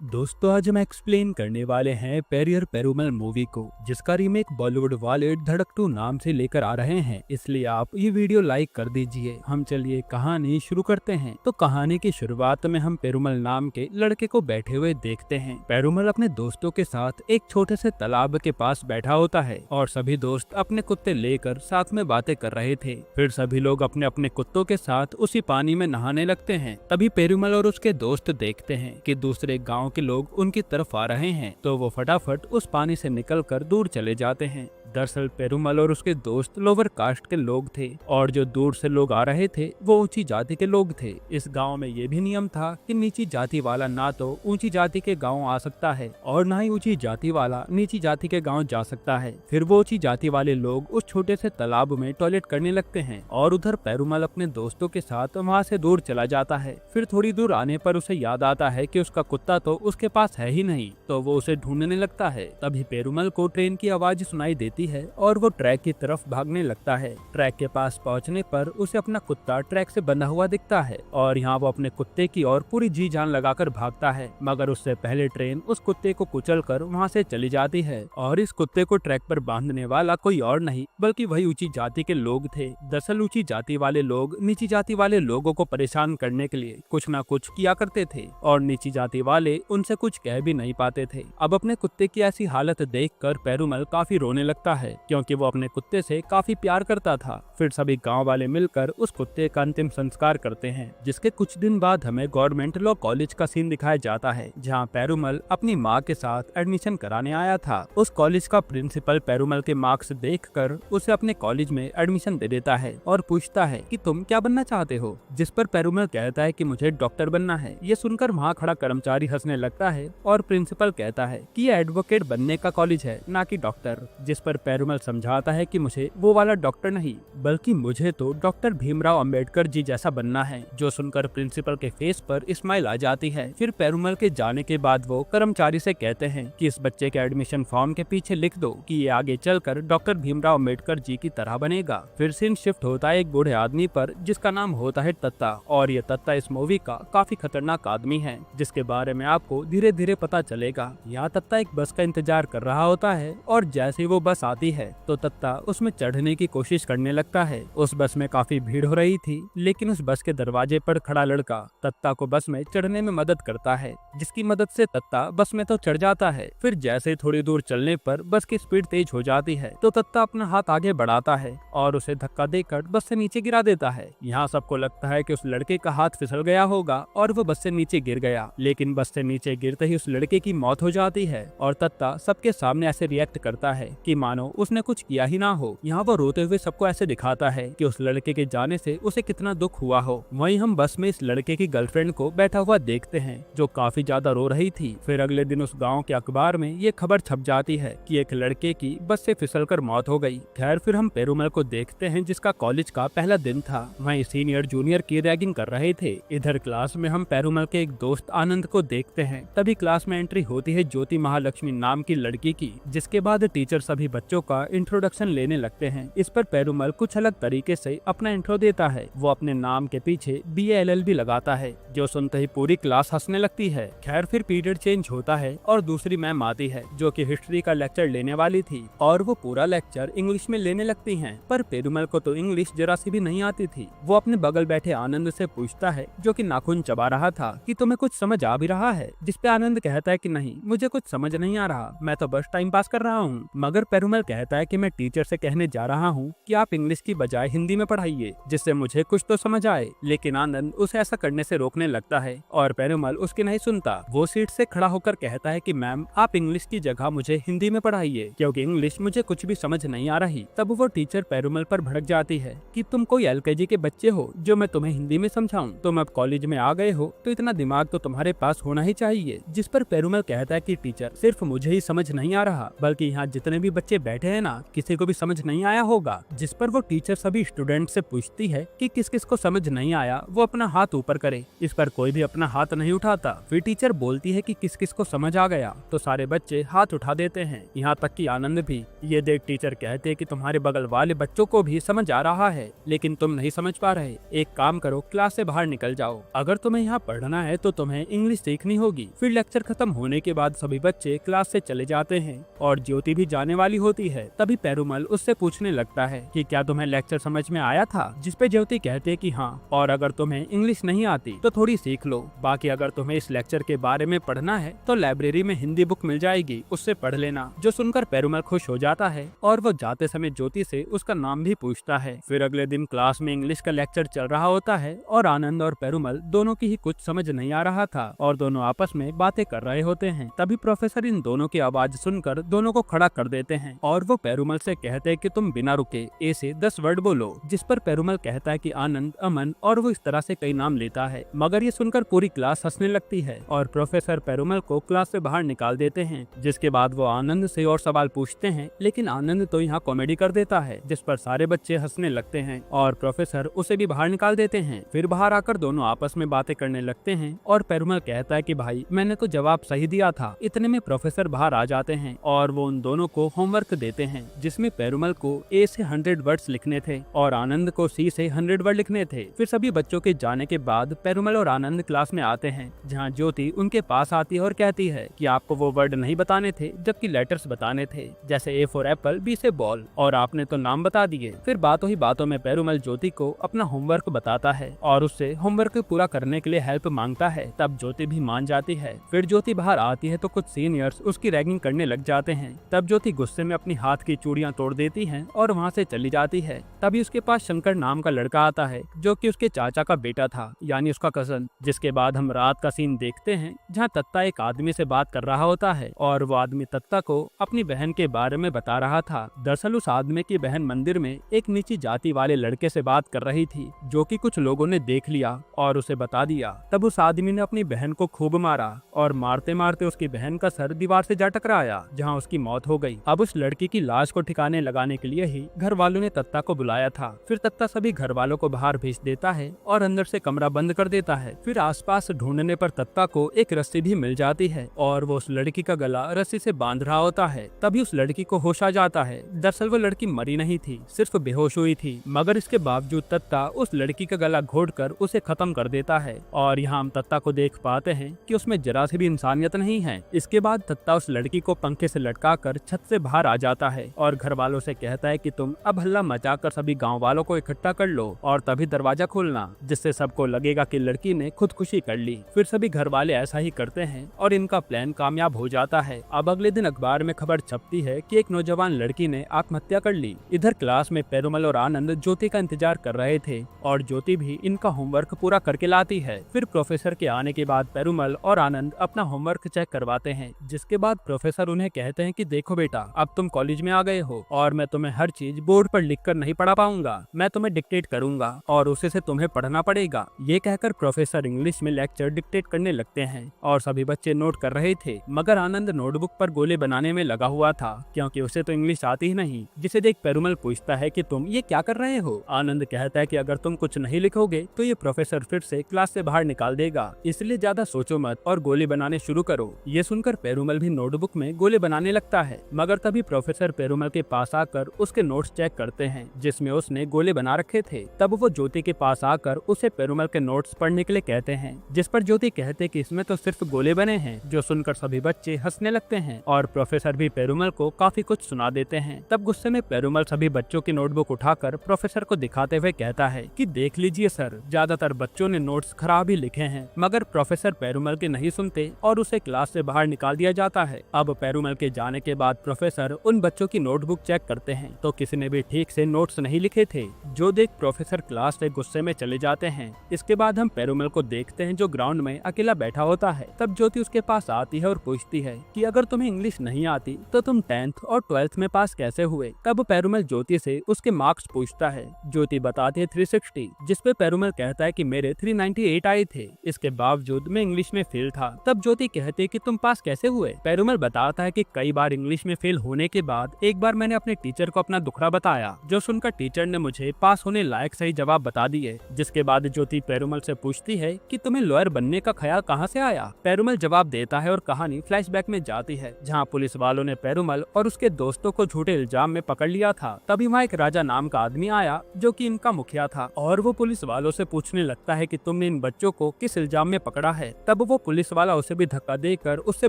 दोस्तों आज हम एक्सप्लेन करने वाले हैं पेरियर पेरुमल मूवी को, जिसका रीमेक बॉलीवुड वाले धड़क 2 नाम से लेकर आ रहे हैं। इसलिए आप ये वीडियो लाइक कर दीजिए। हम चलिए कहानी शुरू करते हैं। तो कहानी की शुरुआत में हम पेरुमल नाम के लड़के को बैठे हुए देखते हैं। पेरुमल अपने दोस्तों के साथ एक छोटे से तालाब के पास बैठा होता है और सभी दोस्त अपने कुत्ते लेकर साथ में बातें कर रहे थे। फिर सभी लोग अपने अपने कुत्तों के साथ उसी पानी में नहाने लगते हैं। तभी पेरुमल और उसके दोस्त देखते हैं कि दूसरे गांव के लोग उनकी तरफ आ रहे हैं, तो वो फटाफट उस पानी से निकलकर दूर चले जाते हैं। दरअसल पेरुमल और उसके दोस्त लोअर कास्ट के लोग थे और जो दूर से लोग आ रहे थे वो ऊंची जाति के लोग थे। इस गांव में ये भी नियम था कि नीची जाति वाला ना तो ऊंची जाति के गांव आ सकता है और ना ही ऊंची जाति वाला नीची जाति के गांव जा सकता है। फिर वो ऊंची जाति वाले लोग उस छोटे से तालाब में टॉयलेट करने लगते हैं और उधर पेरुमल अपने दोस्तों के साथ वहाँ से दूर चला जाता है। फिर थोड़ी दूर आने पर उसे याद आता है कि उसका कुत्ता तो उसके पास है ही नहीं, तो वो उसे ढूंढने लगता है। तभी पेरुमल को ट्रेन की आवाज सुनाई देती है और वो ट्रैक की तरफ भागने लगता है। ट्रैक के पास पहुंचने पर उसे अपना कुत्ता ट्रैक से बंधा हुआ दिखता है और यहाँ वो अपने कुत्ते की ओर पूरी जी जान लगाकर भागता है, मगर उससे पहले ट्रेन उस कुत्ते को कुचलकर वहाँ से चली जाती है। और इस कुत्ते को ट्रैक पर बांधने वाला कोई और नहीं बल्कि वही ऊंची जाति के लोग थे। दरअसल ऊंची जाति वाले लोग नीची जाति वाले लोगों को परेशान करने के लिए कुछ न कुछ किया करते थे और नीची जाति वाले उनसे कुछ कह भी नहीं पाते थे। अब अपने कुत्ते की ऐसी हालत देखकर पेरुमल काफी रोने लगता है, क्योंकि वो अपने कुत्ते से काफी प्यार करता था। फिर सभी गांव वाले मिलकर उस कुत्ते का अंतिम संस्कार करते हैं, जिसके कुछ दिन बाद हमें गवर्नमेंट लॉ कॉलेज का सीन दिखाया जाता है, जहां पेरुमल अपनी माँ के साथ एडमिशन कराने आया था। उस कॉलेज का प्रिंसिपल पेरुमल के मार्क्स देखकर उसे अपने कॉलेज में एडमिशन दे देता है और पूछता है कि तुम क्या बनना चाहते हो, जिस पर पेरुमल कहता है कि मुझे डॉक्टर बनना है। ये सुनकर वहाँ खड़ा कर्मचारी हंसने लगता है और प्रिंसिपल कहता है कि ये एडवोकेट बनने का कॉलेज है, ना कि डॉक्टर। जिस पर पेरुमल समझाता है कि मुझे वो वाला डॉक्टर नहीं बल्कि मुझे तो डॉक्टर भीमराव अंबेडकर जी जैसा बनना है। जो सुनकर प्रिंसिपल के फेस पर स्माइल आ जाती है। फिर पेरुमल के जाने के बाद वो कर्मचारी से कहते हैं कि इस बच्चे के एडमिशन फॉर्म के पीछे लिख दो कि ये आगे चलकर डॉक्टर भीमराव अंबेडकर जी की तरह बनेगा। फिर सीन शिफ्ट होता है एक बूढ़े आदमी पर, जिसका नाम होता है तत्ता, और ये तत्ता इस मूवी का काफी खतरनाक आदमी है, जिसके बारे में आपको धीरे धीरे पता चलेगा। यहाँ तत्ता एक बस का इंतजार कर रहा होता है और जैसे ही वो बस आती है तो तत्ता उसमें चढ़ने की कोशिश करने लगता है। उस बस में काफी भीड़ हो रही थी, लेकिन उस बस के दरवाजे पर खड़ा लड़का तत्ता को बस में चढ़ने में मदद करता है, जिसकी मदद से तत्ता बस में तो चढ़ जाता है। फिर जैसे थोड़ी दूर चलने पर बस की स्पीड तेज हो जाती है, तो तत्ता अपना हाथ आगे बढ़ाता है और उसे धक्का देकर बस से नीचे गिरा देता है। यहाँ सबको लगता है कि उस लड़के का हाथ फिसल गया होगा और वो बस से नीचे गिर गया, लेकिन बस से नीचे गिरते ही उस लड़के की मौत हो जाती है और तत्ता सबके सामने ऐसे रिएक्ट करता है कि मानो उसने कुछ किया ही ना हो। यहाँ वो रोते हुए सबको ऐसे दिखाता है कि उस लड़के के जाने से उसे कितना दुख हुआ हो। वहीं हम बस में इस लड़के की गर्लफ्रेंड को बैठा हुआ देखते हैं, जो काफी ज्यादा रो रही थी। फिर अगले दिन उस गांव के अखबार में ये खबर छप जाती है कि एक लड़के की बस से फिसलकर मौत हो गई। खैर फिर हम पेरुमल को देखते हैं, जिसका कॉलेज का पहला दिन था। वहीं सीनियर जूनियर की रैगिंग कर रहे थे। इधर क्लास में हम पेरुमल के एक दोस्त आनंद को देखते हैं। तभी क्लास में एंट्री होती है ज्योति महालक्ष्मी नाम की लड़की की, जिसके बाद टीचर सभी बच्चों का इंट्रोडक्शन लेने लगते हैं। इस पर पेरुमल कुछ अलग तरीके से अपना इंट्रो देता है। वो अपने नाम के पीछे BA LLB लगाता है, जो सुनते ही पूरी क्लास हंसने लगती है। खैर फिर पीरियड चेंज होता है और दूसरी मैम आती है, जो कि हिस्ट्री का लेक्चर लेने वाली थी, और वो पूरा लेक्चर इंग्लिश में लेने लगती हैं। पर पेरुमल को तो इंग्लिश जरा सी भी नहीं आती थी। वो अपने बगल बैठे आनंद से पूछता है, जो कि नाखून चबा रहा था, कि तुम्हें कुछ समझ आ भी रहा है। जिस पे आनंद कहता है कि नहीं, मुझे कुछ समझ नहीं आ रहा, मैं तो बस टाइम पास कर रहा हूँ। मगर पेरुमल कहता है कि मैं टीचर से कहने जा रहा हूँ कि आप इंग्लिश की बजाय हिंदी में पढ़ाइए, जिससे मुझे कुछ तो समझ आए। लेकिन आनंद उसे ऐसा करने से रोकने लगता है और पेरुमल उसकी नहीं सुनता। वो सीट से खड़ा होकर कहता है कि मैम आप इंग्लिश की जगह मुझे हिंदी में पढ़ाइए, क्योंकि इंग्लिश मुझे कुछ भी समझ नहीं आ रही। तब वो टीचर पेरुमल पर भड़क जाती है कि तुम कोई LKG के बच्चे हो जो मैं तुम्हें हिंदी में समझाऊं। तुम अब कॉलेज में आ गए हो तो इतना दिमाग तो तुम्हारे पास होना ही चाहिए। जिस पर पेरुमल कहता है कि टीचर सिर्फ मुझे ही समझ नहीं आ रहा, बल्कि यहाँ जितने भी बच्चे बैठे हैं ना, किसी को भी समझ नहीं आया होगा। जिस पर वो टीचर सभी स्टूडेंट से पूछती है कि किस किस को समझ नहीं आया वो अपना हाथ ऊपर करे। इस पर कोई भी अपना हाथ नहीं उठाता। फिर टीचर बोलती है कि किस किस को समझ आ गया, तो सारे बच्चे हाथ उठा देते हैं, यहाँ तक कि आनंद भी। ये देख टीचर कहते हैं कि तुम्हारे बगल वाले बच्चों को भी समझ आ रहा है, लेकिन तुम नहीं समझ पा रहे। एक काम करो, क्लास से बाहर निकल जाओ। अगर तुम्हें यहाँ पढ़ना है तो तुम्हें इंग्लिश सीखनी होगी। फिर लेक्चर खत्म होने के बाद सभी बच्चे क्लास से चले जाते हैं और ज्योति भी जाने वाली होती है। तभी पेरुमल उससे पूछने लगता है कि क्या तुम्हें लेक्चर समझ में आया था, जिस पे ज्योति कहते कि हाँ, और अगर तुम्हें इंग्लिश नहीं आती तो थोड़ी सीख लो। बाकी अगर तुम्हें इस लेक्चर के बारे में पढ़ना है तो लाइब्रेरी में हिंदी बुक मिल जाएगी, उससे पढ़ लेना। जो सुनकर पेरुमल खुश हो जाता है और वो जाते समय ज्योति से उसका नाम भी पूछता है। फिर अगले दिन क्लास में इंग्लिश का लेक्चर चल रहा होता है और आनंद और पेरुमल दोनों की ही कुछ समझ नहीं आ रहा था और दोनों आपस में बातें कर रहे होते हैं। तभी प्रोफेसर इन दोनों की आवाज सुनकर दोनों को खड़ा कर देते हैं और वो पेरुमल से कहते हैं कि तुम बिना रुके ए से 10 वर्ड बोलो। जिस पर पेरुमल कहता है कि आनंद, अमन, और वो इस तरह से कई नाम लेता है। मगर ये सुनकर पूरी क्लास हंसने लगती है और प्रोफेसर पेरुमल को क्लास से बाहर निकाल देते हैं। जिसके बाद वो आनंद से और सवाल पूछते हैं, लेकिन आनंद तो यहाँ कॉमेडी कर देता है, जिस पर सारे बच्चे हंसने लगते हैं और प्रोफेसर उसे भी बाहर निकाल देते हैं। फिर बाहर आकर दोनों आपस में बातें करने लगते हैं और पेरुमल कहता है कि भाई, मैंने तो जवाब सही दिया था। इतने में प्रोफेसर बाहर आ जाते हैं और वो उन दोनों को होमवर्क देते हैं, जिसमें पेरुमल को ए से 100 वर्ड्स लिखने थे और आनंद को सी से 100 वर्ड लिखने थे। फिर सभी बच्चों के जाने के बाद पेरुमल और आनंद क्लास में आते हैं, जहाँ ज्योति उनके पास आती है और कहती है कि आपको वो वर्ड नहीं बताने थे, जबकि लेटर्स बताने थे, जैसे ए फॉर एप्पल, बी से बॉल, और आपने तो नाम बता दिए। फिर बातों ही बातों में पेरुमल ज्योति को अपना होमवर्क बताता है और उससे होमवर्क पूरा करने के लिए हेल्प मांगता है। तब ज्योति भी मान जाती है। फिर ज्योति बाहर आती है तो कुछ सीनियर्स उसकी रैगिंग करने लग जाते हैं। तब ज्योति गुस्से में अपनी हाथ की चूड़ियां तोड़ देती है और वहाँ से चली जाती है। तभी उसके पास शंकर नाम का लड़का आता है, जो कि उसके चाचा का बेटा था, यानी उसका कजन। जिसके बाद हम रात का सीन देखते हैं, जहाँ तत्ता एक आदमी से बात कर रहा होता है और वो आदमी तत्ता को अपनी बहन के बारे में बता रहा था। दरअसल उस आदमी की बहन मंदिर में एक नीची जाति वाले लड़के से बात कर रही थी, जो कि कुछ लोगों ने देख लिया और उसे बता दिया। तब उस आदमी ने अपनी बहन को खूब मारा और मारते मारते उसकी बहन का सर दीवार से जा टकराया, जहाँ उसकी मौत हो गई। अब उस लड़की की लाश को ठिकाने लगाने के लिए ही घर वालों ने तत्ता को बुलाया था। फिर तत्ता सभी घर वालों को बाहर भेज देता है और अंदर से कमरा बंद कर देता है। फिर आसपास ढूंढने पर तत्ता को एक रस्सी भी मिल जाती है और वो उस लड़की का गला रस्सी से बांध रहा होता है। तभी उस लड़की को होश आ जाता है। दरअसल वो लड़की मरी नहीं थी, सिर्फ बेहोश हुई थी। मगर इसके बावजूद तत्ता उस लड़की का गला घोंटकर उसे खत्म कर देता है और यहाँ हम तत्ता को देख पाते हैं कि उसमें जरा से भी इंसानियत नहीं है। इसके बाद तत्ता उस लड़की को पंखे से लटकाकर छत से बाहर आ जाता है और घर वालों से कहता है कि तुम अब हल्ला मचाकर सभी गांव वालों को इकट्ठा कर लो और तभी दरवाजा खोलना, जिससे सबको लगेगा कि लड़की ने खुदकुशी कर ली। फिर सभी घर वाले ऐसा ही करते हैं और इनका प्लान कामयाब हो जाता है। अब अगले दिन अखबार में खबर छपती है कि एक नौजवान लड़की ने आत्महत्या कर ली। इधर क्लास में पेरुमल और आनंद ज्योति का इंतजार कर रहे थे और ज्योति भी इनका होमवर्क पूरा करके लाती है। फिर प्रोफेसर के आने के बाद पेरुमल और आनंद अपना होमवर्क चेक करवाते हैं, जिसके बाद प्रोफेसर उन्हें कहते हैं कि देखो बेटा, अब तुम कॉलेज में आ गए हो और मैं तुम्हें हर चीज बोर्ड पर लिखकर नहीं पढ़ा पाऊंगा, मैं तुम्हें डिक्टेट करूंगा और उसे से तुम्हें पढ़ना पड़ेगा। ये कहकर प्रोफेसर इंग्लिश में लेक्चर डिक्टेट करने लगते हैं और सभी बच्चे नोट कर रहे थे। मगर आनंद नोटबुक पर गोले बनाने में लगा हुआ था, क्योंकि उसे तो इंग्लिश आती ही नहीं। जिसे देख पेरुमल पूछता है कि तुम ये क्या कर रहे हो। आनंद कहता है कि अगर तुम कुछ नहीं लिखोगे तो ये प्रोफेसर फिर से क्लास से बाहर निकाल देगा, इसलिए ज्यादा सोचो मत और गोले बनाने शुरू करो। ये सुनकर पेरुमल भी नोटबुक में गोले बनाने लगता है। मगर तभी प्रोफेसर पेरुमल के पास आकर उसके नोट्स चेक करते हैं, जिसमें उसने गोले बना रखे थे। तब वो ज्योति के पास आकर उसे पेरुमल के नोट्स पढ़ने के लिए कहते हैं, जिस पर ज्योति कहते कि इसमें तो सिर्फ गोले बने हैं। जो सुनकर सभी बच्चे हंसने लगते हैं और प्रोफेसर भी पेरुमल को काफी कुछ सुना देते हैं। तब गुस्से में पेरुमल सभी बच्चों की नोटबुक उठाकर प्रोफेसर को दिखाते हुए कहता है कि देख लीजिए सर, ज्यादातर बच्चों ने नोट्स खराब ही लिखे हैं। मगर प्रोफेसर पेरुमल के नहीं सुनते और उसे क्लास से बाहर निकाल दिया जाता है। अब पेरुमल के जाने के बाद प्रोफेसर उन बच्चों की नोटबुक चेक करते हैं तो किसी ने भी ठीक से नोट्स नहीं लिखे थे। जो देख प्रोफेसर क्लास से गुस्से में चले जाते हैं। इसके बाद हम पेरुमल को देखते हैं, जो ग्राउंड में अकेला बैठा होता है। तब ज्योति उसके पास आती है और पूछती है कि अगर तुम्हें इंग्लिश नहीं आती तो तुम 10th और 12th में पास कैसे हुए। तब पेरुमल ज्योति से उसके मार्क्स पूछता है। ज्योति बताती है 360, जिसपे पेरुमल कहता है कि मेरे 398 आए थे, इसके बावजूद मैं इंग्लिश में फेल था। तब ज्योति कहती है कि तुम पास कैसे हुए। पेरुमल बताता है कि कई बार इंग्लिश में फेल होने के बाद एक बार मैंने अपने टीचर को अपना दुखड़ा बताया, जो सुनकर टीचर ने मुझे पास होने लायक सही जवाब बता दिए। जिसके बाद ज्योति पेरुमल से पूछती है कि तुम्हें लॉयर बनने का ख्याल कहाँ से आया। पेरुमल जवाब देता है और कहानी फ्लैशबैक में जाती है, जहाँ पुलिस वालों ने पेरुमल और उसके दोस्तों को झूठे इल्जाम में पकड़ लिया था। तभी वहाँ एक राजा नाम का आदमी आया, जो कि इनका मुखिया था, और वो पुलिस वालों से पूछने लगता है कि तुमने इन बच्चों को किस इल्जाम में पकड़ा है। तब वो पुलिस वाला उसे भी धक्का देकर उससे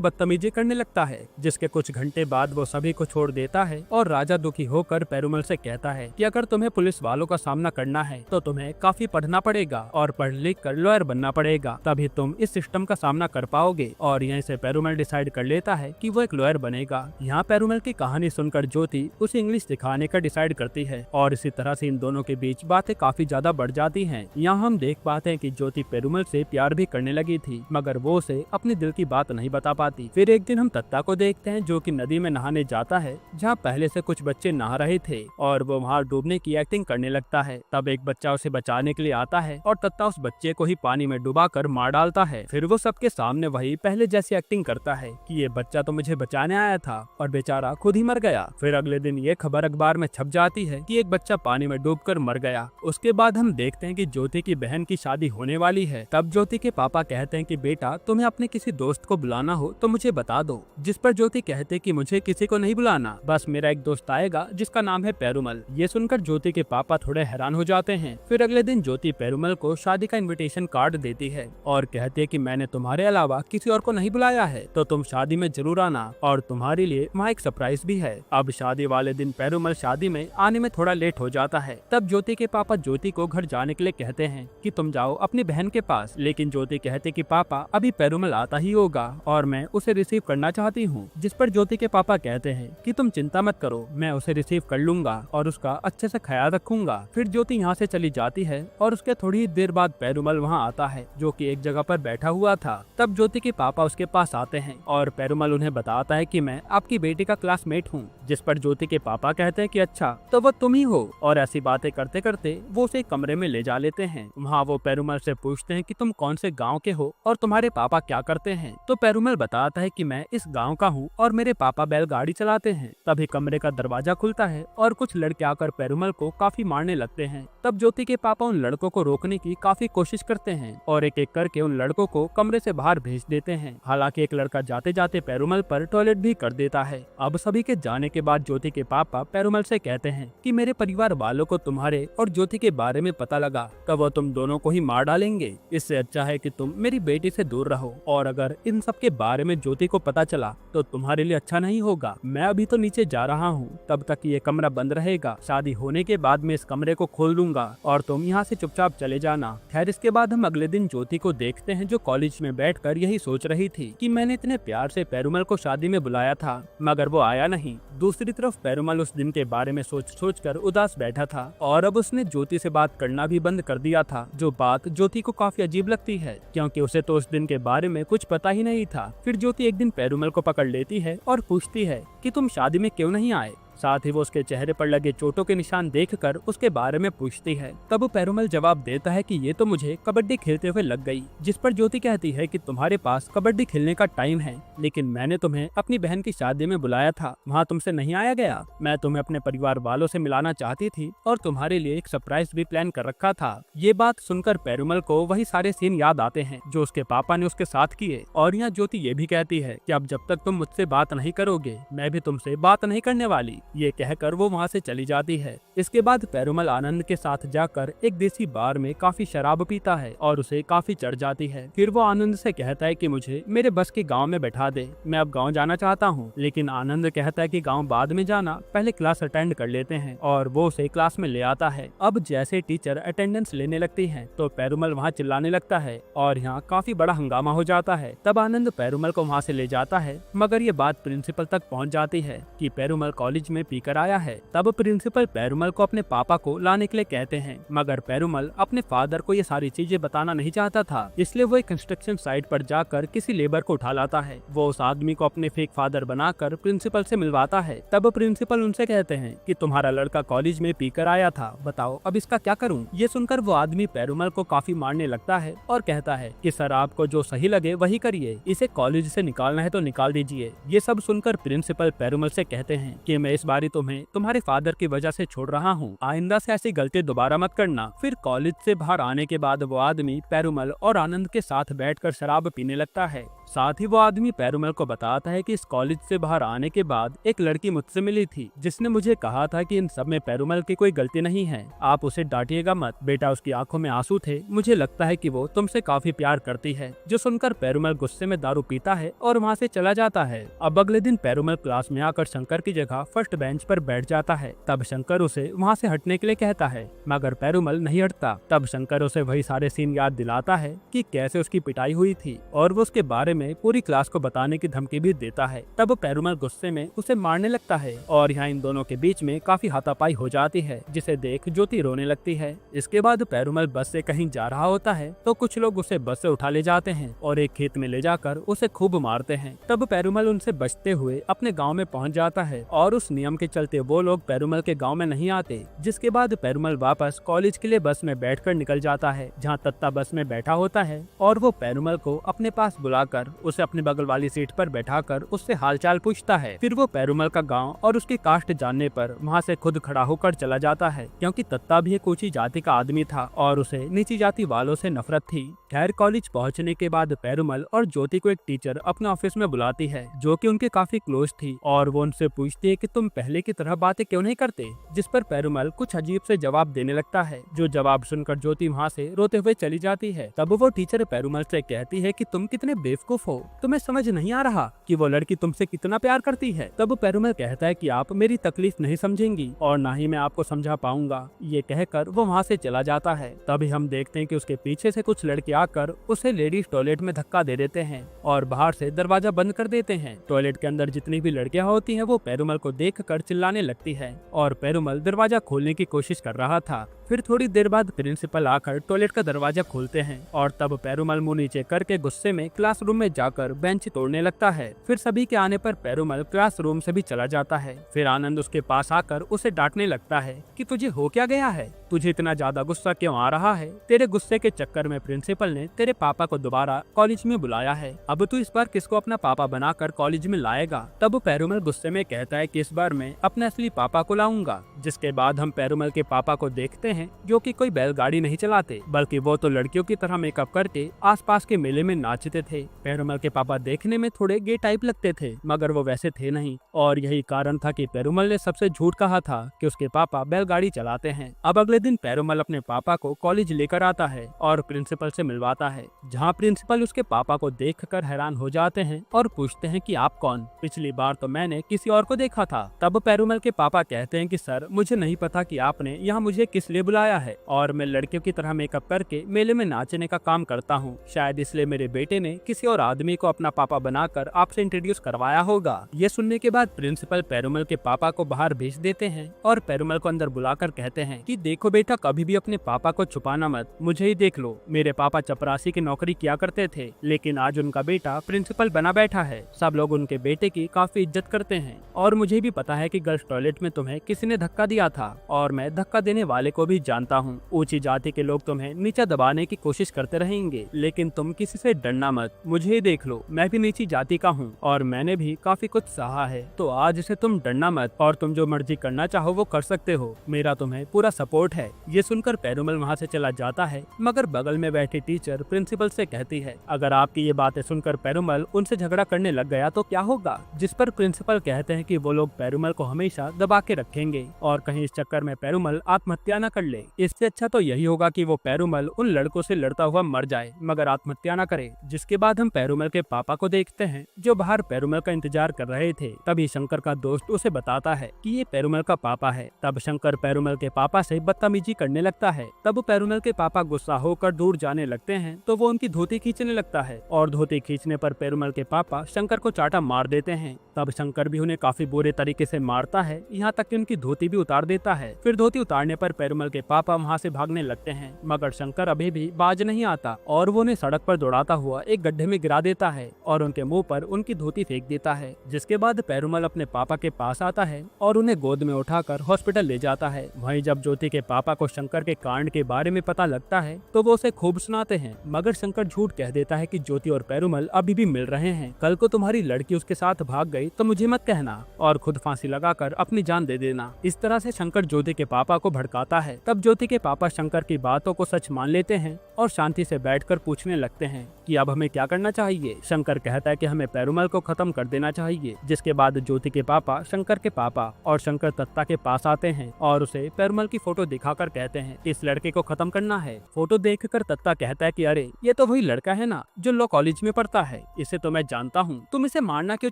बदतमीजी करने लगता है, जिसके कुछ घंटे बाद वो सभी को छोड़ देता है। और राजा दुखी होकर पेरुमल से कहता है कि अगर तुम्हें पुलिस वालों का सामना करना है तो तुम्हें काफी पढ़ना पड़ेगा और पढ़ लिख कर लॉयर बनना पड़ेगा, तभी तुम इस सिस्टम का सामना कर पाओगे। और यहीं से पेरुमल डिसाइड कर लेता है कि वो एक लॉयर बनेगा। यहाँ पेरुमल की कहानी सुनकर ज्योति उसे इंग्लिश सिखाने का डिसाइड करती है, और इसी तरह से इन दोनों के बीच बातें काफी ज्यादा बढ़ जाती हैं। यहाँ हम देख पाते हैं कि ज्योति पेरुमल से प्यार भी करने लगी थी, मगर वो उसे अपनी दिल की बात नहीं बता पाती। फिर एक दिन हम तत्ता को देखते हैं, जो कि नदी में नहाने जाता है, जहाँ पहले से कुछ बच्चे नहा रहे थे, और वो वहाँ डूबने की एक्टिंग करने लगता है। तब एक बच्चा उसे बचाने के लिए आता है, और तत्ता उस बच्चे को ही पानी में डुबा कर मार डालता है। फिर वो सबके सामने वही पहले जैसी एक्टिंग करता है कि ये बच्चा तो मुझे बचाने आया था, और बेचारा खुद ही मर गया। फिर अगले दिन ये खबर अखबार में छप जाती है कि एक बच्चा पानी में डूबकर मर गया। उसके बाद हम देखते हैं कि ज्योति की बहन की शादी होने वाली है। तब ज्योति के पापा कहते हैं कि बेटा, तुम्हें अपने किसी दोस्त को बुलाना हो तो मुझे बता दो। जिस पर ज्योति कहते कि मुझे किसी को नहीं बुलाना, बस मेरा एक दोस्त आएगा जिसका नाम है पेरुमल। ये सुनकर ज्योति के पापा थोड़े हैरान हो जाते हैं। फिर अगले दिन ज्योति पेरुमल को शादी का इनविटेशन कार्ड देती है और कहती है कि मैंने तुम्हारे अलावा किसी और को नहीं बुलाया है, तो तुम शादी में जरूर आना, और तुम्हारे लिए वहाँ एक सरप्राइज भी है। अब शादी वाले दिन पेरुमल शादी में आने में थोड़ा लेट हो जाता है। तब ज्योति के पापा ज्योति को घर जाने के लिए कहते हैं कि तुम जाओ अपनी बहन के पास, लेकिन ज्योति कहते कि पापा अभी पेरुमल आता ही होगा और मैं उसे रिसीव करना चाहती हूँ। जिस पर ज्योति के पापा कहते हैं कि तुम चिंता मत करो, मैं उसे रिसीव कर लूंगा और उसका अच्छे से ख्याल रखूंगा। फिर ज्योति यहाँ से चली जाती है, और उसके थोड़ी ही देर बाद पेरुमल वहाँ आता है, जो कि एक जगह पर बैठा हुआ था। तब ज्योति के पापा उसके पास आते हैं, और पेरुमल उन्हें बताता है कि मैं आपकी बेटी का क्लासमेट हूँ। जिस पर ज्योति के पापा कहते हैं कि अच्छा, तो वो तुम ही हो। और ऐसी बातें करते करते वो उसे कमरे में ले जा लेते हैं। वहाँ वो पेरुमल से पूछते हैं कि तुम कौन से गाँव के हो और तुम्हारे पापा क्या करते हैं। तो पेरुमल बताता है कि मैं इस गाँव का हूँ और मेरे पापा बैलगाड़ी चलाते हैं। तभी कमरे का दरवाजा खुलता है और कुछ लड़के आकर पेरुमल को काफी मारने लगते हैं। तब ज्योति के पापा उन लड़कों को रोकने की काफी कोशिश करते हैं और एक एक करके उन लड़कों को कमरे से बाहर भेज देते हैं। हालांकि एक लड़का जाते जाते पेरुमल पर टॉयलेट भी कर देता है। अब सभी के जाने के बाद ज्योति के पापा पेरुमल से कहते हैं कि मेरे परिवार वालों को तुम्हारे और ज्योति के बारे में पता लगा तो वो तुम दोनों को ही मार डालेंगे। इससे अच्छा है कि तुम मेरी बेटी से दूर रहो, और अगर इन सब के बारे में ज्योति को पता चला तो तुम्हारे लिए अच्छा नहीं होगा। मैं अभी तो नीचे जा रहा हूँ, तब तक ये कमरा बंद रहेगा। शादी होने के बाद मैं इस कमरे को खोल दूंगा और तुम यहाँ से चुपचाप चले जाना। खैर, इसके बाद हम अगले दिन ज्योति को देखते हैं, जो कॉलेज में बैठकर यही सोच रही थी कि मैंने इतने प्यार से पेरुमल को शादी में बुलाया था, मगर वो आया नहीं। दूसरी तरफ पेरुमल उस दिन के बारे में सोच कर उदास बैठा था, और अब उसने ज्योति से बात करना भी बंद कर दिया था, जो बात ज्योति को काफी अजीब लगती है, क्योंकि उसे तो उस दिन के बारे में कुछ पता ही नहीं था। फिर ज्योति एक दिन पेरुमल को पकड़ लेती है और पूछती है कि तुम शादी में क्यों नहीं आए। साथ ही वो उसके चेहरे पर लगे चोटों के निशान देखकर उसके बारे में पूछती है। तब पेरुमल जवाब देता है कि ये तो मुझे कबड्डी खेलते हुए लग गई। जिस पर ज्योति कहती है कि तुम्हारे पास कबड्डी खेलने का टाइम है, लेकिन मैंने तुम्हें अपनी बहन की शादी में बुलाया था, वहाँ तुमसे नहीं आया गया। मैं तुम्हें अपने परिवार वालों से मिलाना चाहती थी और तुम्हारे लिए एक सरप्राइज भी प्लान कर रखा था। ये बात सुनकर पेरुमल को वही सारे सीन याद आते हैं जो उसके पापा ने उसके साथ किए। और यहाँ ज्योति ये भी कहती है कि अब जब तक तुम मुझसे बात नहीं करोगे, मैं भी तुमसे बात नहीं करने वाली। ये कहकर वो वहाँ से चली जाती है। इसके बाद पेरुमल आनंद के साथ जाकर एक देसी बार में काफी शराब पीता है और उसे काफी चढ़ जाती है। फिर वो आनंद से कहता है कि मुझे मेरे बस के गांव में बैठा दे, मैं अब गांव जाना चाहता हूँ। लेकिन आनंद कहता है कि गांव बाद में जाना, पहले क्लास अटेंड कर लेते हैं, और वो उसे क्लास में ले आता है। अब जैसे टीचर अटेंडेंस लेने लगती है तो पेरुमल वहाँ चिल्लाने लगता है और यहाँ काफी बड़ा हंगामा हो जाता है। तब आनंद पेरुमल को वहाँ से ले जाता है, मगर ये बात प्रिंसिपल तक पहुँच जाती है कि पेरुमल कॉलेज में में पीकर आया है। तब प्रिंसिपल पेरुमल को अपने पापा को लाने के लिए कहते हैं, मगर पेरुमल अपने फादर को ये सारी चीजें बताना नहीं चाहता था, इसलिए वो एक कंस्ट्रक्शन साइट पर जाकर किसी लेबर को उठा लाता है। वो उस आदमी को अपने फेक फादर बनाकर प्रिंसिपल से मिलवाता है। तब प्रिंसिपल उनसे कहते हैं कि तुम्हारा लड़का कॉलेज में पीकर आया था, बताओ अब इसका क्या करूं? ये सुनकर वो आदमी पेरुमल को काफी मारने लगता है और कहता है कि सर आपको जो सही लगे वही करिए, इसे कॉलेज से निकालना है तो निकाल दीजिए। ये सब सुनकर प्रिंसिपल पेरुमल से कहते हैं कि मैं इस बारी तुम्हें तुम्हारे फादर की वजह से छोड़ रहा हूँ, आइंदा से ऐसी गलती दोबारा मत करना। फिर कॉलेज से बाहर आने के बाद वो आदमी पेरुमल और आनंद के साथ बैठकर शराब पीने लगता है। साथ ही वो आदमी पेरुमल को बताता है कि इस कॉलेज से बाहर आने के बाद एक लड़की मुझसे मिली थी, जिसने मुझे कहा था कि इन सब में पेरुमल की कोई गलती नहीं है, आप उसे डांटिएगा मत। बेटा उसकी आंखों में आंसू थे, मुझे लगता है कि वो तुमसे काफी प्यार करती है। जो सुनकर पेरुमल गुस्से में दारू पीता है और वहाँ से चला जाता है। अब अगले दिन पेरुमल क्लास में आकर शंकर की जगह फर्स्ट बेंच पर बैठ जाता है। तब शंकर उसे वहाँ से हटने के लिए कहता है, मगर पेरुमल नहीं हटता। तब शंकर उसे वही सारे सीन याद दिलाता है कि कैसे उसकी पिटाई हुई थी और वो उसके बारे में पूरी क्लास को बताने की धमकी भी देता है। तब पेरुमल गुस्से में उसे मारने लगता है और यहाँ इन दोनों के बीच में काफी हाथापाई हो जाती है, जिसे देख ज्योति रोने लगती है। इसके बाद पेरुमल बस से कहीं जा रहा होता है तो कुछ लोग उसे बस से उठा ले जाते हैं और एक खेत में ले जाकर उसे खूब मारते हैं। तब पेरुमल उनसे बचते हुए अपने गाँव में पहुँच जाता है और उस नियम के चलते वो लोग पेरुमल के गाँव में नहीं आते। जिसके बाद पेरुमल वापस कॉलेज के लिए बस में बैठकर निकल जाता है, जहाँ तत्ता बस में बैठा होता है और वो पेरुमल को अपने पास बुलाकर उसे अपने बगल वाली सीट पर बैठाकर उससे हालचाल पूछता है। फिर वो पेरुमल का गांव और उसकी कास्ट जानने पर वहां से खुद खड़ा होकर चला जाता है, क्योंकि तत्ता भी एक ऊंची जाति का आदमी था और उसे नीची जाति वालों से नफरत थी। खैर कॉलेज पहुंचने के बाद पेरुमल और ज्योति को एक टीचर अपने ऑफिस में बुलाती है, जो कि उनके काफी क्लोज थी, और वो उनसे पूछती है कि तुम पहले की तरह बातें क्यों नहीं करते। जिस पर पेरुमल कुछ अजीब से जवाब देने लगता है, जो जवाब सुनकर ज्योति वहाँ से रोते हुए चली जाती है। तब वो टीचर पेरुमल से कहती है कि तुम कितने बेवकूफ हो, तुम्हें समझ नहीं आ रहा कि वो लड़की तुमसे कितना प्यार करती है। तब पेरुमल कहता है कि आप मेरी तकलीफ नहीं समझेंगी और ना ही मैं आपको समझा पाऊंगा। ये कहकर वो वहाँ से चला जाता है। तभी हम देखते हैं कि उसके पीछे से कुछ लड़के आकर उसे लेडीज टॉयलेट में धक्का दे देते हैं और बाहर से दरवाजा बंद कर देते हैं। टॉयलेट के अंदर जितनी भी लड़कियां होती हैं वो पेरुमल को देखकर चिल्लाने लगती है और पेरुमल दरवाजा खोलने की कोशिश कर रहा था। फिर थोड़ी देर बाद प्रिंसिपल आकर टॉयलेट का दरवाजा खोलते हैं और तब पेरुमल मुंह नीचे करके गुस्से में क्लासरूम में जाकर बेंच तोड़ने लगता है। फिर सभी के आने पर पेरुमल क्लासरूम से भी चला जाता है। फिर आनंद उसके पास आकर उसे डांटने लगता है कि तुझे हो क्या गया है, तुझे इतना ज्यादा गुस्सा क्यों आ रहा है? तेरे गुस्से के चक्कर में प्रिंसिपल ने तेरे पापा को दोबारा कॉलेज में बुलाया है, अब तू इस बार किसको अपना पापा बनाकर कॉलेज में लाएगा? तब पेरुमल गुस्से में कहता है कि इस बार मैं अपने असली पापा को लाऊंगा। जिसके बाद हम पेरुमल के पापा को देखते हैं, जो कि कोई बैलगाड़ी नहीं चलाते, बल्कि वो तो लड़कियों की तरह मेकअप करके आसपास के मेले में नाचते थे। पेरुमल के पापा देखने में थोड़े गे टाइप लगते थे, मगर वो वैसे थे नहीं, और यही कारण था कि पेरुमल ने सबसे झूठ कहा था कि उसके पापा बैलगाड़ी चलाते हैं। अब अगले दिन पेरुमल अपने पापा को कॉलेज लेकर आता है और प्रिंसिपल से मिलवाता है, जहाँ प्रिंसिपल उसके पापा को देखकर हैरान हो जाते हैं और पूछते हैं कि आप कौन? पिछली बार तो मैंने किसी और को देखा था। तब पेरुमल के पापा कहते हैं कि सर, मुझे नहीं पता कि आपने यहाँ मुझे किस लिए बुलाया है, और मैं लड़कियों की तरह मेकअप करके मेले में नाचने का काम करता हूँ। शायद इसलिए मेरे बेटे ने किसी और आदमी को अपना पापा बनाकर आपसे इंट्रोड्यूस करवाया होगा। ये सुनने के बाद प्रिंसिपल पेरुमल के पापा को बाहर भेज देते हैं और पेरुमल को अंदर बुलाकर कहते हैं कि देखो बेटा, कभी भी अपने पापा को छुपाना मत, मुझे ही देख लो। मेरे पापा चपरासी की नौकरी किया करते थे, लेकिन आज उनका बेटा प्रिंसिपल बना बैठा है। सब लोग उनके बेटे की काफी इज्जत करते हैं, और मुझे भी पता है कि गर्ल्स टॉयलेट में तुम्हें किसी ने धक्का दिया था, और मैं धक्का देने वाले को भी जानता हूँ। ऊंची जाति के लोग तुम्हें नीचा दबाने की कोशिश करते रहेंगे, लेकिन तुम किसी से डरना मत। मुझे ही देख लो, मैं भी नीची जाति का हूँ और मैंने भी काफी कुछ सहा है, तो आज से तुम डरना मत, और तुम जो मर्जी करना चाहो वो कर सकते हो। मेरा तुम्हें पूरा सपोर्ट है। ये सुनकर पेरुमल वहाँ से चला जाता है, मगर बगल में बैठी टीचर प्रिंसिपल से कहती है, अगर आपकी ये बातें सुनकर पेरुमल उनसे झगड़ा करने लग गया तो क्या होगा? जिस पर प्रिंसिपल कहते हैं कि वो लोग पेरुमल को हमेशा दबा के रखेंगे, और कहीं इस चक्कर में पेरुमल आत्महत्या न कर ले। इससे अच्छा तो यही होगा कि वो पेरुमल उन लड़कों से लड़ता हुआ मर जाए, मगर आत्महत्या न करे। जिसके बाद हम पेरुमल के पापा को देखते हैं, जो बाहर पेरुमल का इंतजार कर रहे थे। तभी शंकर का दोस्त उसे बताता है कि ये पेरुमल का पापा है। तब शंकर पेरुमल के पापा से बदतमीजी बदतमीजी करने लगता है। तब पेरुमल के पापा गुस्सा होकर दूर जाने लगते हैं तो वो उनकी धोती खींचने लगता है और धोती खींचने पर पेरुमल के पापा शंकर को चाटा मार देते हैं। तब शंकर भी उन्हें काफी बुरे तरीके से मारता है, यहाँ तक कि उनकी धोती भी उतार देता है। फिर धोती उतारने पर पेरुमल के पापा वहाँ से भागने लगते हैं, मगर शंकर अभी भी बाज नहीं आता और वो उन्हें सड़क पर दौड़ाता हुआ एक गड्ढे में गिरा देता है और उनके मुंह पर उनकी धोती फेंक देता है। जिसके बाद पेरुमल अपने पापा के पास आता है और उन्हें गोद में उठाकर हॉस्पिटल ले जाता है। वहीं जब ज्योति के पापा को शंकर के कांड के बारे में पता लगता है तो वो उसे खूब सुनाते हैं, मगर शंकर झूठ कह देता है कि ज्योति और पेरुमल अभी भी मिल रहे हैं। कल को तुम्हारी लड़की उसके साथ भाग गई तो मुझे मत कहना और खुद फांसी लगाकर अपनी जान दे देना। इस तरह से शंकर ज्योति के पापा को भड़काता है। तब ज्योति के पापा शंकर की बातों को सच मान लेते हैं और शांति से बैठकर पूछने लगते हैं कि अब हमें क्या करना चाहिए। शंकर कहता है कि हमें पेरुमल को खत्म कर देना चाहिए। जिसके बाद ज्योति के पापा शंकर के पापा और शंकर दत्ता के पास आते हैं और उसे पेरुमल की फोटो दिखाकर कहते हैं इस लड़के को खत्म करना है। फोटो देखकर दत्ता कहता है कि अरे ये तो वही लड़का है ना जो लॉ कॉलेज में पढ़ता है, इसे तो मैं जानता हूँ, तुम इसे मारना क्यों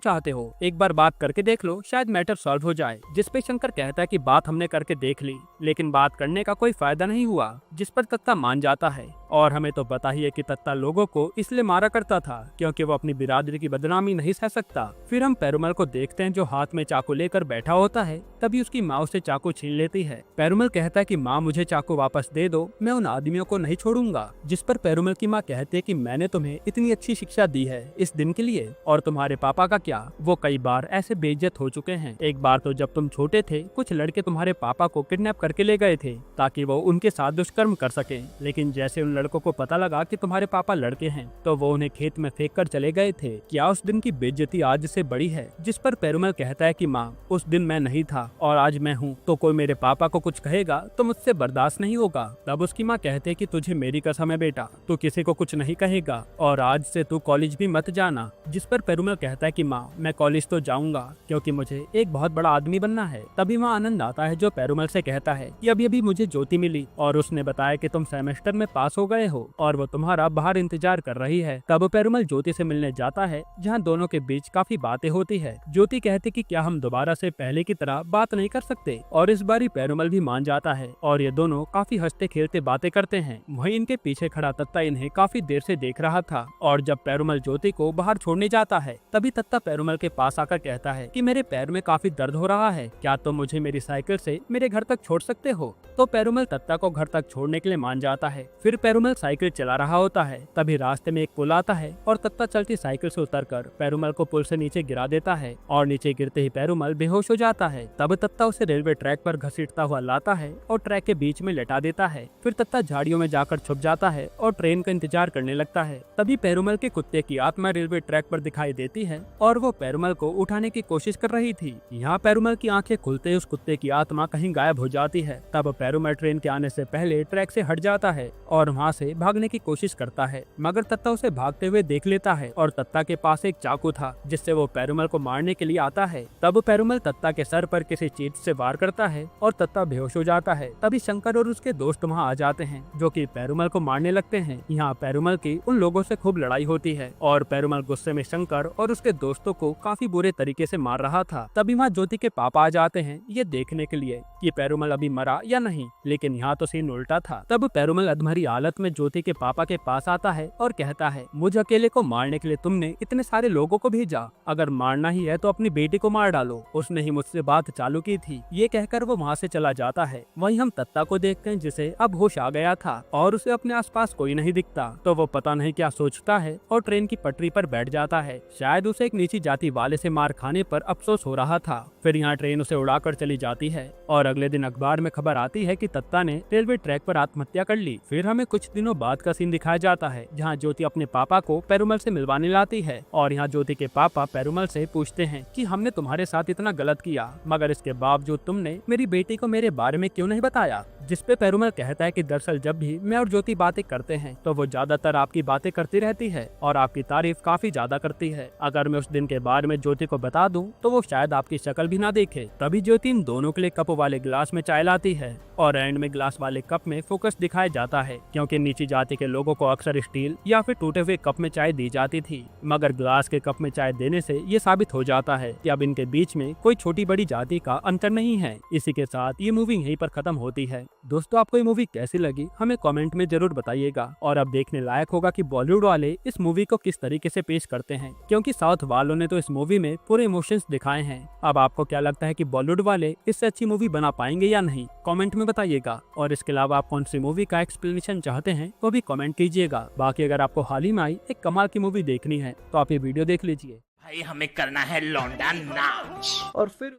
चाहते हो, एक बार बात करके देख लो, शायद मैटर सॉल्व हो जाए। जिसपे शंकर कहता है कि बात हमने करके देख ली लेकिन बात करने का कोई फायदा नहीं हुआ। जिस पर दत्ता मान जाता है और हमें तो पता ही है कि दत्ता लोगों को इसलिए मारा करता था क्योंकि वो अपनी बिरादरी की बदनामी नहीं सह सकता। फिर हम पेरुमल को देखते हैं जो हाथ में चाकू लेकर बैठा होता है। तभी उसकी माँ उसे चाकू छीन लेती है। पेरुमल कहता है कि माँ मुझे चाकू वापस दे दो, मैं उन आदमियों को नहीं छोड़ूंगा। जिस पर पेरुमल की माँ कहती है कि मैंने तुम्हें इतनी अच्छी शिक्षा दी है इस दिन के लिए, और तुम्हारे पापा का क्या, वो कई बार ऐसे बेइज्जत हो चुके हैं। एक बार तो जब तुम छोटे थे कुछ लड़के तुम्हारे पापा को किडनैप करके ले गए थे ताकि वो उनके साथ दुष्कर्म कर सके, लेकिन जैसे उन लड़कों को पता लगा कि तुम्हारे पापा लड़के हैं तो वो उन्हें खेत में फेंक कर चले गए थे। क्या उस दिन की बेइज्जती आज से बड़ी है। जिस पर पेरुमल कहता है कि माँ उस दिन मैं नहीं था और आज मैं हूँ, तो कोई मेरे पापा को कुछ कहेगा तो मुझसे बर्दाश्त नहीं होगा। तब उसकी माँ कहते है कि तुझे मेरी कसम है बेटा, तू किसी को कुछ नहीं कहेगा और आज से तू कॉलेज भी मत जाना। जिस पर पेरुमल कहता है कि माँ मैं कॉलेज तो जाऊंगा क्योंकि मुझे एक बहुत बड़ा आदमी बनना है। तभी वहाँ आनंद आता है जो पेरुमल से कहता है कि अभी अभी मुझे ज्योति मिली और उसने बताया कि तुम सेमेस्टर में पास हो गए हो और वो तुम्हारा बाहर इंतजार कर रही है। तब पेरुमल ज्योति से मिलने जाता है जहाँ दोनों के बीच काफी बातें होती है। ज्योति कहती कि क्या हम दोबारा से पहले की तरह बात नहीं कर सकते, और इस बारी पेरुमल भी मान जाता है और ये दोनों काफी हंसते खेलते बातें करते हैं। वहीं इनके पीछे खड़ा तत्ता इन्हें काफी देर से देख रहा था और जब पेरुमल ज्योति को बाहर छोड़ने जाता है तभी तत्ता पेरुमल के पास आकर कहता है कि मेरे पैर में काफी दर्द हो रहा है, क्या तुम मुझे मेरी साइकिल से मेरे घर तक छोड़ सकते हो। तो पेरुमल तत्ता को घर तक छोड़ने के लिए मान जाता है। फिर पेरुमल साइकिल चला रहा होता है, तभी रास्ते में एक पुल आता है और तत्ता चलती साइकिल से उतरकर पेरुमल को पुल से नीचे गिरा देता है और नीचे गिरते ही पेरुमल बेहोश हो जाता है। तब तत्ता उसे रेलवे ट्रैक पर घसीटता हुआ लाता है और ट्रैक के बीच में लेटा देता है। फिर तत्ता झाड़ियों में जाकर छुप जाता है और ट्रेन का इंतजार करने लगता है। तभी पेरुमल के कुत्ते की आत्मा रेलवे ट्रैक पर दिखाई देती है और वो पेरुमल को उठाने की कोशिश कर रही थी। यहाँ पेरुमल की आंखें खुलते उस कुत्ते की आत्मा कहीं गायब हो जाती है। तब पेरुमल ट्रेन के आने से पहले ट्रैक से हट जाता है और वहाँ से भागने की कोशिश करता है, मगर तत्ता उसे भागते हुए देख लेता है और तत्ता के पास एक चाकू था जिससे वो पेरुमल को मारने के लिए आता है। तब पेरुमल तत्ता के सर पर किसी चीज से वार करता है और तत्ता बेहोश हो जाता है। तभी शंकर और उसके दोस्त वहाँ आ जाते हैं जो कि पेरुमल को मारने लगते हैं। यहाँ पेरुमल की उन लोगों से खूब लड़ाई होती है और पेरुमल गुस्से में शंकर और उसके दोस्तों को काफी बुरे तरीके से मार रहा था। तभी वहाँ ज्योति के पापा आ जाते हैं ये देखने के लिए कि पेरुमल अभी मरा या नहीं, लेकिन यहाँ तो सीन उल्टा था। तब पेरुमल अधमरी हालत में ज्योति के पापा के पास आता है और कहता है मुझे अकेले को मारने के लिए तुमने इतने सारे लोगों को भेजा, अगर मारना ही है तो अपनी बेटी को मार डालो, उसने ही मुझसे बात चालू की थी। ये कहकर वो वहाँ से चला जाता है। वहीं हम तत्ता को देखते हैं जिसे अब होश आ गया था और उसे अपने आसपास कोई नहीं दिखता, तो वो पता नहीं क्या सोचता है और ट्रेन की पटरी पर बैठ जाता है। शायद उसे एक नीची जाति वाले से मार खाने पर अफसोस हो रहा था। फिर यहाँ ट्रेन उसे उड़ाकर चली जाती है और अगले दिन अखबार में खबर आती है कि तत्ता ने रेलवे ट्रैक पर आत्महत्या कर ली। फिर हमें कुछ दिनों बाद का सीन दिखाया जाता है जहाँ ज्योति अपने पापा को पेरुमल से मिलवाने लाती है और यहाँ ज्योति के पापा पेरुमल से पूछते हैं कि हमने तुम्हारे साथ इतना गलत किया, मगर इसके बावजूद तुमने मेरी बेटी को मेरे बारे में क्यों नहीं बताया। जिस पे पेरुमल कहता है कि दरअसल जब भी मैं और ज्योति बातें करते हैं तो वो ज्यादातर आपकी बातें करती रहती है और आपकी तारीफ काफी ज्यादा करती है। अगर मैं उस दिन के बारे में ज्योति को बता दूं तो वो शायद आपकी शक्ल भी ना देखे। तभी ज्योति इन दोनों के लिए कप वाले गिलास में चाय लाती है और एंड में ग्लास वाले कप में फोकस दिखाया जाता है क्योंकि क्योंकि नीची जाति के लोगों को अक्सर स्टील या फिर टूटे हुए कप में चाय दी जाती थी, मगर ग्लास के कप में चाय देने से ये साबित हो जाता है कि अब इनके बीच में कोई छोटी बड़ी जाति का अंतर नहीं है। इसी के साथ ये मूवी यहीं पर खत्म होती है। दोस्तों, आपको ये मूवी कैसी लगी हमें कमेंट में जरूर बताइएगा। और अब देखने लायक होगा कि बॉलीवुड वाले इस मूवी को किस तरीके से पेश करते हैं, क्योंकि साउथ वालों ने तो इस मूवी में पूरे इमोशंस दिखाए हैं। अब आपको क्या लगता है कि बॉलीवुड वाले इससे अच्छी मूवी बना पाएंगे या नहीं, कमेंट में बताइएगा। और इसके अलावा आप कौन सी मूवी का एक्सप्लेनेशन चाहते हैं वो भी कमेंट कीजिएगा। बाकी अगर आपको हाल ही में आई एक कमाल की मूवी देखनी है तो आप ये वीडियो देख लीजिए। भाई हमें करना है लौंडा नाच। और फिर